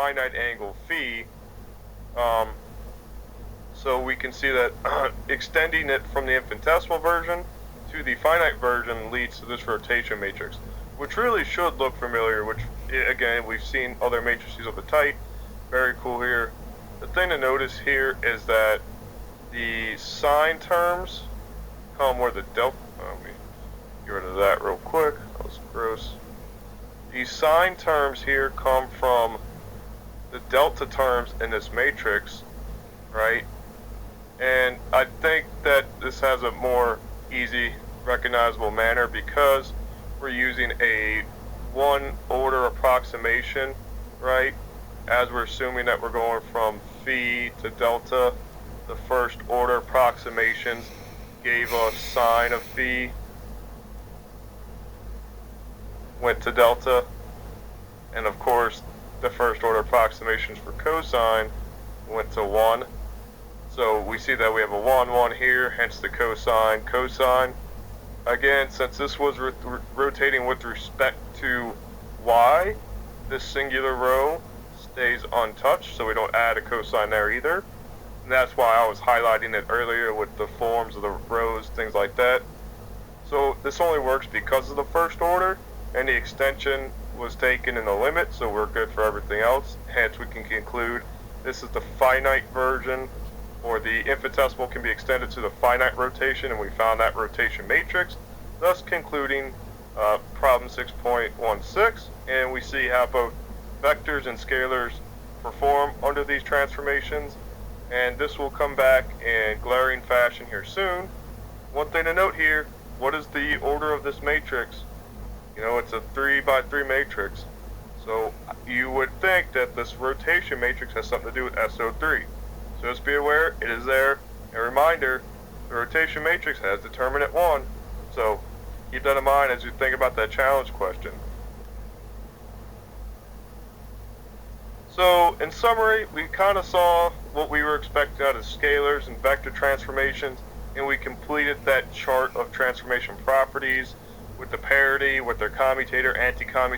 finite angle phi. So we can see that extending it from the infinitesimal version to the finite version leads to this rotation matrix, which really should look familiar, which, again, we've seen other matrices of the type. Very cool here. The thing to notice here is that the sine terms come where the delta, let me get rid of that real quick, that was gross. The sine terms here come from the delta terms in this matrix, right? And I think that this has a more easy, recognizable manner because we're using a one order approximation, right? As we're assuming that we're going from phi to delta, the first order approximations gave us sine of phi, went to delta, and of course the first order approximations for cosine went to 1. So we see that we have a 1, 1 here, hence the cosine, cosine. Again, since this was rotating with respect to y, this singular row stays untouched, so we don't add a cosine there either. And that's why I was highlighting it earlier with the forms of the rows, things like that. So this only works because of the first order, and the extension was taken in the limit, so we're good for everything else. Hence, we can conclude this is the finite version, or the infinitesimal can be extended to the finite rotation, and we found that rotation matrix, thus concluding problem 6.16, and we see how both vectors and scalars perform under these transformations, and this will come back in glaring fashion here soon. One thing to note here, what is the order of this matrix? You know, it's a 3 by 3 matrix, so you would think that this rotation matrix has something to do with SO3. So just be aware, it is there. A reminder, the rotation matrix has determinant 1. So keep that in mind as you think about that challenge question. So in summary, we kind of saw what we were expecting out of scalars and vector transformations, and we completed that chart of transformation properties with the parity, with their commutator, anti-commutator,